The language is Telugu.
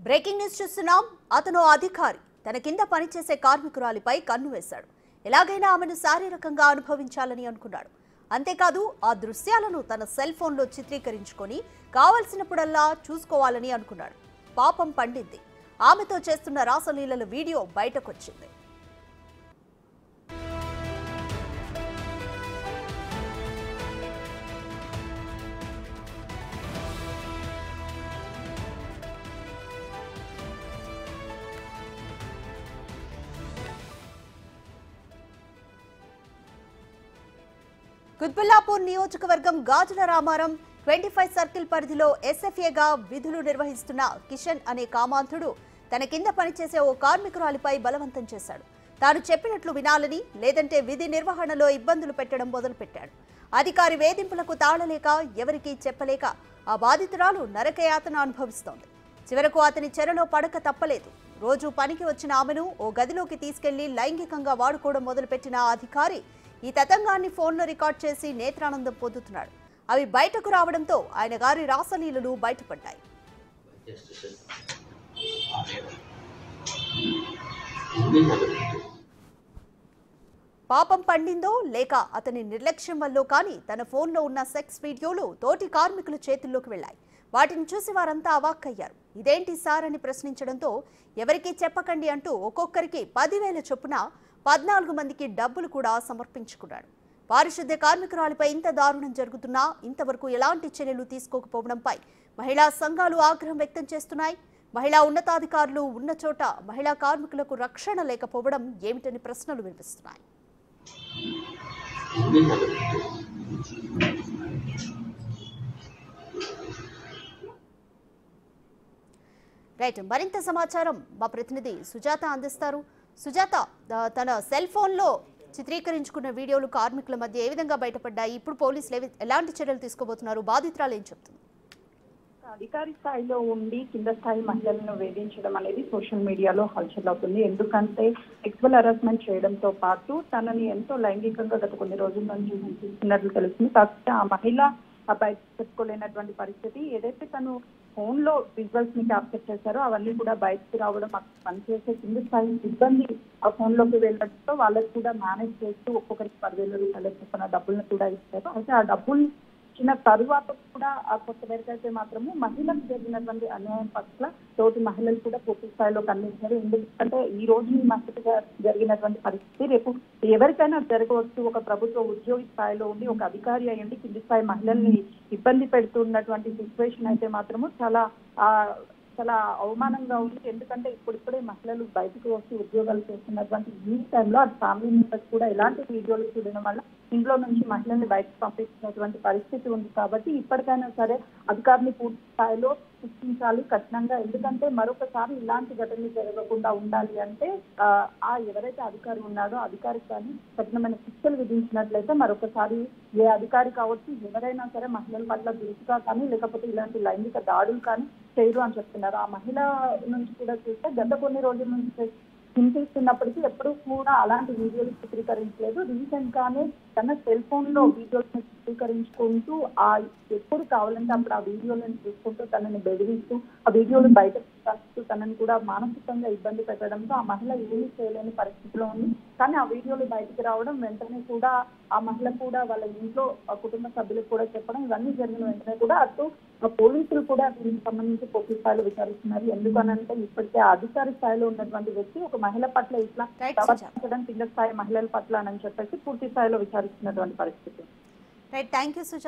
బ్రేకింగ్ న్యూస్ చూస్తున్నాం. అతను అధికారి తన కింద పనిచేసే కార్మికురాలిపై కన్ను వేశాడు. ఎలాగైనా ఆమెను శారీరకంగా అనుభవించాలని అనుకున్నాడు. అంతేకాదు ఆ దృశ్యాలను తన సెల్ ఫోన్లో చిత్రీకరించుకొని కావలసినప్పుడల్లా చూసుకోవాలని అనుకున్నాడు. పాపం పండింది. ఆమెతో చేస్తున్న రాసలీలల వీడియో బయటకొచ్చింది. కుత్బుల్లాపూర్ నియోజకవర్గం గాజుల రామారం 25 సర్కిల్ పరిధిలో ఎస్ఎఫ్ఏగా విధులు నిర్వహిస్తున్న కిషన్ అనే కామాంధుడు తన కింద పనిచేసే ఓ కార్మికురాలిపై బలవంతం చేశాడు. తాను చెప్పినట్లు వినాలని, లేదంటే విధి నిర్వహణలో ఇబ్బందులు పెట్టడం మొదలుపెట్టాడు. అధికారి వేధింపులకు తాళలేక, ఎవరికీ చెప్పలేక ఆ బాధితురాలు నరకయాతన అనుభవిస్తోంది. చివరకు అతని చెరలో పడక తప్పలేదు. రోజు పనికి వచ్చిన ఆమెను ఓ గదిలోకి తీసుకెళ్లి లైంగికంగా వాడుకోవడం మొదలుపెట్టిన ఆ అధికారి ఈ తతంగాన్ని ఫోన్లో రికార్డ్ చేసి నేత్రానందం పొందుతున్నాడు. అవి బయటకు రావడంతో ఆయన గారి రాసలీలలు బయటపడ్డాయి. పాపం పండిందో లేక అతని నిర్లక్ష్యం వల్లో కానీ తన ఫోన్లో ఉన్న సెక్స్ వీడియోలు తోటి కార్మికుల చేతుల్లోకి వెళ్లాయి. వాటిని చూసి వారంతా అవాక్కయ్యారు. ఇదేంటి సార్ అని ప్రశ్నించడంతో ఎవరికీ చెప్పకండి అంటూ ఒక్కొక్కరికి 10,000 చొప్పున 14 మందికి డబ్బులు కూడా సమర్పించుకున్నాడు. పారిశుద్ధ్య కార్మికురాలిపై ఇంత దారుణం జరుగుతున్నా ఇంతవరకు ఎలాంటి చర్యలు తీసుకోకపోవడంపై మహిళా సంఘాలు ఆగ్రహం వ్యక్తం చేస్తున్నాయి. మహిళా ఉన్నతాధికారులు ఉన్న చోట మహిళా కార్మికులకు రక్షణ లేకపోవడం ఏమిటని ప్రశ్నలు వినిపిస్తున్నాయి. రైట్, మరింత సమాచారం మా ప్రతినిధి సుజాత అందిస్తారు. సుజాత, తన సెల్ ఫోన్లో చిత్రీకరించుకున్న వీడియోలు కార్మికుల మధ్య ఏ విధంగా బయటపడ్డాయి? ఇప్పుడు పోలీసులు ఎలాంటి చర్యలు తీసుకోబోతున్నారు? బాధితురాలు ఏం చెప్తుంది? అధికారి స్థాయిలో ఉండి కింద స్థాయి మహిళలను వేధించడం అనేది సోషల్ మీడియాలో హల్చల్ అవుతుంది. ఎందుకంటే సెక్సువల్ హరాస్మెంట్ చేయడంతో పాటు తనని ఎంతో లైంగికంగా గత కొన్ని రోజుల నుంచి హింసిస్తున్నట్లు తెలుస్తుంది. కాకపోతే ఆ మహిళ బయట చెప్పుకోలేనటువంటి పరిస్థితి. ఏదైతే తను ఫోన్ లో విజువల్స్ ని క్యాప్చర్ చేశారో అవన్నీ కూడా బయటకు రావడం, పనిచేసే కింది స్థాయి సిబ్బంది ఆ ఫోన్ లోకి వెళ్ళడంతో వాళ్ళకి కూడా మేనేజ్ చేస్తూ ఒక్కొక్కరికి 10,000 రూపాయల చొప్పున డబ్బులను కూడా ఇస్తారు. అయితే ఆ డబ్బులు ఇచ్చిన తరువాత కూడా ఆ కొత్త మేరకైతే మాత్రము మహిళలకు జరిగినటువంటి అన్యాయం పట్ల తోటి మహిళలు కూడా పూర్తి స్థాయిలో ఖండించారు. ఎందుకంటే ఈ రోజు ఈ మహిళగా జరిగినటువంటి పరిస్థితి రేపు ఎవరికైనా జరగవచ్చు. ఒక ప్రభుత్వ ఉద్యోగి స్థాయిలో ఉండి ఒక అధికారి అయ్యండి కింది స్థాయి మహిళల్ని ఇబ్బంది పెడుతున్నటువంటి సిచ్యువేషన్ అయితే మాత్రము చాలా అవమానంగా ఉంది. ఎందుకంటే ఇప్పుడిప్పుడే మహిళలు బయటకు వచ్చి ఉద్యోగాలు చేస్తున్నటువంటి ఈ టైంలో అది ఫ్యామిలీ మెంబర్స్ కూడా ఇలాంటి వీడియోలు చూడడం వల్ల ఇంట్లో నుంచి మహిళల్ని బయటకు పంపించినటువంటి పరిస్థితి ఉంది. కాబట్టి ఇప్పటికైనా సరే అధికారిని పూర్తి స్థాయిలో శిక్షించాలి కఠినంగా. ఎందుకంటే మరొకసారి ఇలాంటి ఘటనలు జరగకుండా ఉండాలి అంటే ఎవరైతే అధికారి ఉన్నాడో అధికారికి కానీ కఠినమైన శిక్షలు విధించినట్లయితే మరొకసారి ఏ అధికారి కావచ్చు ఎవరైనా సరే మహిళల పట్ల దురుసుగా కానీ లేకపోతే ఇలాంటి లైంగిక దాడులు కానీ చేయరు అని చెప్తున్నారు. ఆ మహిళ నుంచి కూడా చూస్తే గత కొన్ని రోజుల నుంచి హింసిస్తున్నప్పటికీ ఎప్పుడు కూడా అలాంటి వీడియోలు చిత్రీకరించలేదు. రీసెంట్ గానే తన సెల్ ఫోన్ లో వీడియోలను చిత్రీకరించుకుంటూ ఎప్పుడు కావాలంటే అప్పుడు ఆ వీడియోలను చూసుకుంటూ తనని బెదిరిస్తూ ఆ వీడియోలు బయట తనని కూడా మానసికంగా ఇబ్బంది పెట్టడంతో ఆ మహిళ ఏమీ చేయలేని పరిస్థితిలో ఉంది. కానీ ఆ వీడియోలు బయటకు రావడం వెంటనే కూడా ఆ మహిళ కూడా వాళ్ళ ఇంట్లో కుటుంబ సభ్యులకు కూడా చెప్పడం ఇవన్నీ జరిగిన వెంటనే కూడా అటు పోలీసులు కూడా దీనికి సంబంధించి పూర్తి స్థాయిలో విచారిస్తున్నారు. ఎందుకనంటే ఇప్పటికే అధికారి స్థాయిలో ఉన్నటువంటి వ్యక్తి ఒక మహిళ పట్ల ఇట్లా ప్రవర్తించడం కింద స్థాయి మహిళల పట్ల అని చెప్పేసి పూర్తి స్థాయిలో విచారిస్తున్నటువంటి పరిస్థితి. Right, thank you Sujatha.